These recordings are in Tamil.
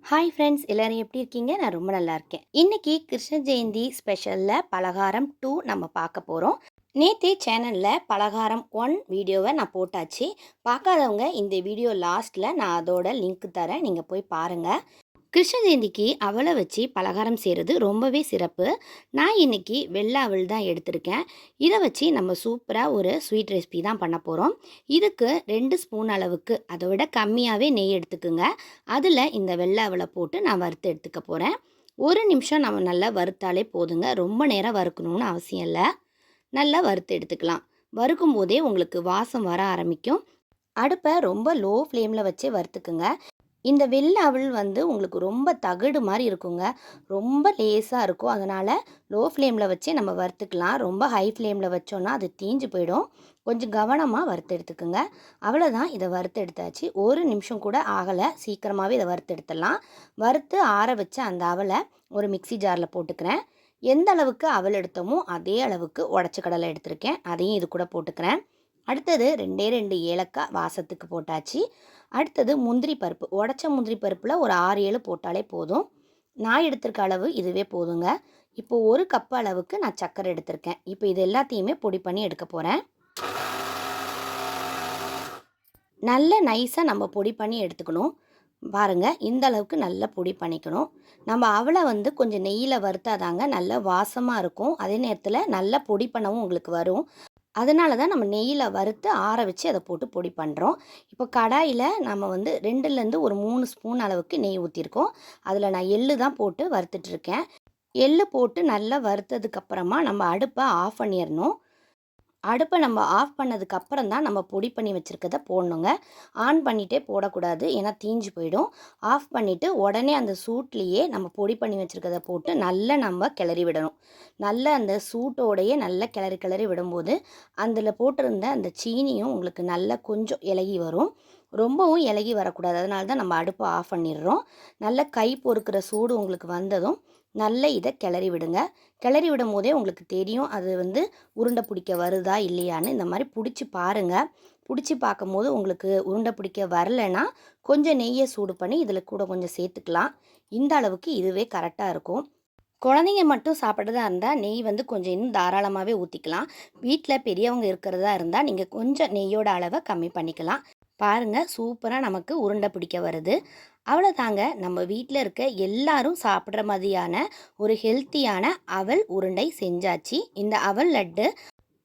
ஹாய் ஃப்ரெண்ட்ஸ், எல்லாரும் எப்படி இருக்கீங்க? நான் ரொம்ப நல்லா இருக்கேன். இன்னைக்கு கிருஷ்ண ஜெயந்தி ஸ்பெஷலில் பலகாரம் 2 நம்ம பார்க்க போகிறோம். நேத்தே சேனலில் பலகாரம் 1 வீடியோவை நான் போட்டாச்சு. பார்க்காதவங்க இந்த வீடியோ லாஸ்ட்டில் நான் அதோட லிங்க் தரேன், நீங்கள் போய் பாருங்கள். கிருஷ்ண ஜெயந்திக்கு அவலை வச்சு பலகாரம் செய்கிறது ரொம்பவே சிறப்பு. நான் இன்னைக்கு வெள்ளை அவல் தான் எடுத்திருக்கேன். இதை வச்சு நம்ம சூப்பராக ஒரு ஸ்வீட் ரெசிபி தான் பண்ண போகிறோம். இதுக்கு 2 ஸ்பூன் அளவுக்கு, அதை விட கம்மியாகவே நெய் எடுத்துக்குங்க. அதில் இந்த வெள்ளை அவலை போட்டு நான் வறுத்து எடுத்துக்க போகிறேன். ஒரு நிமிஷம் நம்ம நல்லா வறுத்தாலே போதுங்க, ரொம்ப நேரம் வறுக்கணும்னு அவசியம் இல்லை. நல்லா வறுத்து எடுத்துக்கலாம். வறுக்கும் போதே உங்களுக்கு வாசம் வர ஆரம்பிக்கும். அடுப்பை ரொம்ப லோ ஃப்ளேமில் வச்சு வறுத்துக்குங்க. இந்த வெள்ளை அவல் உங்களுக்கு ரொம்ப தகடு மாதிரி இருக்குங்க. ரொம்ப லேசாக இருக்கும். அதனால் லோ ஃப்ளேமில் வச்சே நம்ம வறுத்துக்கலாம். ரொம்ப ஹை ஃப்ளேமில் வச்சோன்னா அது தீஞ்சு போயிடும். கொஞ்சம் கவனமாக வறுத்து எடுத்துக்குங்க. அவ்வளோதான், இதை வறுத்து எடுத்தாச்சு. ஒரு நிமிஷம் கூட ஆகலை, சீக்கிரமாகவே இதை வறுத்து எடுத்துடலாம். வறுத்து ஆற வச்ச அந்த அவலை ஒரு மிக்ஸி ஜாரில் போட்டுக்கிறேன். எந்த அளவுக்கு அவல் எடுத்தோமோ அதே அளவுக்கு உடச்ச கடலை எடுத்திருக்கேன், அதையும் இது கூட போட்டுக்கிறேன். அடுத்தது 2 ஏலக்காய் வாசத்துக்கு போட்டாச்சு. அடுத்தது முந்திரி பருப்பு, உடச்ச முந்திரி பருப்பில் ஒரு 6-7 போட்டாலே போதும். நான் எடுத்திருக்க அளவு இதுவே போதுங்க. இப்போது 1 கப் அளவுக்கு நான் சர்க்கரை எடுத்திருக்கேன். இப்போ இது எல்லாத்தையுமே பொடி பண்ணி எடுக்க போகிறேன். நல்ல நைஸாக நம்ம பொடி பண்ணி எடுத்துக்கணும். பாருங்கள், இந்த அளவுக்கு நல்லா பொடி பண்ணிக்கணும். நம்ம அவலை கொஞ்சம் நெய்யில் வறுத்தாதாங்க நல்ல வாசமாக இருக்கும். அதே நேரத்தில் நல்லா பொடி பண்ணவும் உங்களுக்கு வரும். அதனால தான் நம்ம நெய்யில் வறுத்து ஆற வச்சு அதை போட்டு பொடி பண்ணுறோம். இப்போ கடாயில் நம்ம 2லேருந்து ஒரு 3 ஸ்பூன் அளவுக்கு நெய் ஊற்றிருக்கோம். அதில் நான் எள்ளு தான் போட்டு வறுத்துட்ருக்கேன். எள்ளு போட்டு நல்லா வறுத்ததுக்கப்புறமா நம்ம அடுப்பை ஆஃப் பண்ணிடணும். அடுப்பை நம்ம ஆஃப் பண்ணதுக்கப்புறம் தான் நம்ம பொடி பண்ணி வச்சுருக்கத போடணுங்க. ஆன் பண்ணிகிட்டே போடக்கூடாது, ஏன்னா தீஞ்சு போயிடும். ஆஃப் பண்ணிவிட்டு உடனே அந்த சூட்லேயே நம்ம பொடி பண்ணி வச்சுருக்கத போட்டு நல்லா நம்ம கிளறி விடணும். நல்லா அந்த சூட்டோடையே நல்லா கிளறி கிளறி விடும்போது அதில் போட்டிருந்த அந்த சீனியும் உங்களுக்கு நல்லா கொஞ்சம் இலகி வரும். ரொம்பவும் இலகி வரக்கூடாது. அதனால தான் நம்ம அடுப்பை ஆஃப் பண்ணிடுறோம். நல்ல கை பொறுக்கிற சூடு உங்களுக்கு வந்ததும் நல்ல இதை கிளறி விடுங்க. கிளறி விடும் போதே உங்களுக்கு தெரியும் அது உருண்டை பிடிக்க வருதா இல்லையான்னு. இந்த மாதிரி பிடிச்சி பாருங்கள். பிடிச்சி பார்க்கும்போது உங்களுக்கு உருண்டை பிடிக்க வரலைன்னா கொஞ்சம் நெய்யை சூடு பண்ணி இதில் கூட கொஞ்சம் சேர்த்துக்கலாம். இந்த அளவுக்கு இதுவே கரெக்டாக இருக்கும். குழந்தைங்க மட்டும் சாப்பிட்றதா இருந்தால் நெய் கொஞ்சம் இன்னும் தாராளமாகவே ஊற்றிக்கலாம். வீட்டில் பெரியவங்க இருக்கிறதா இருந்தால் நீங்கள் கொஞ்சம் நெய்யோட அளவை கம்மி பண்ணிக்கலாம். பாருங்கள், சூப்பராக நமக்கு உருண்டை பிடிக்க வருது. அவ்வளோதாங்க, நம்ம வீட்டில் இருக்க எல்லாரும் சாப்பிட்ற மாதிரியான ஒரு ஹெல்த்தியான அவல் உருண்டை செஞ்சாச்சு. இந்த அவல் லட்டு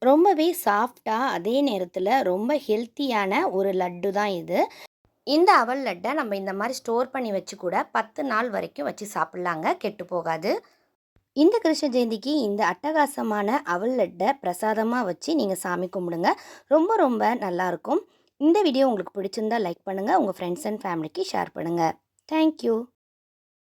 ரொம்பவே சாஃப்டாக, அதே நேரத்தில் ரொம்ப ஹெல்த்தியான ஒரு லட்டு தான் இது. இந்த அவல் லட்டை நம்ம இந்த மாதிரி ஸ்டோர் பண்ணி வச்சு கூட 10 நாள் வரைக்கும் வச்சு சாப்பிட்லாங்க, கெட்டு போகாது. இந்த கிருஷ்ண ஜெயந்திக்கு இந்த அட்டகாசமான அவல் லட்டை பிரசாதமாக வச்சு நீங்கள் சாமி கும்பிடுங்க. ரொம்ப ரொம்ப நல்லாயிருக்கும். இந்த வீடியோ உங்களுக்கு பிடிச்சிருந்தா லைக் பண்ணுங்கள். உங்கள் ஃப்ரெண்ட்ஸ் அண்ட் ஃபேமிலிக்கு ஷேர் பண்ணுங்கள். தேங்க்யூ.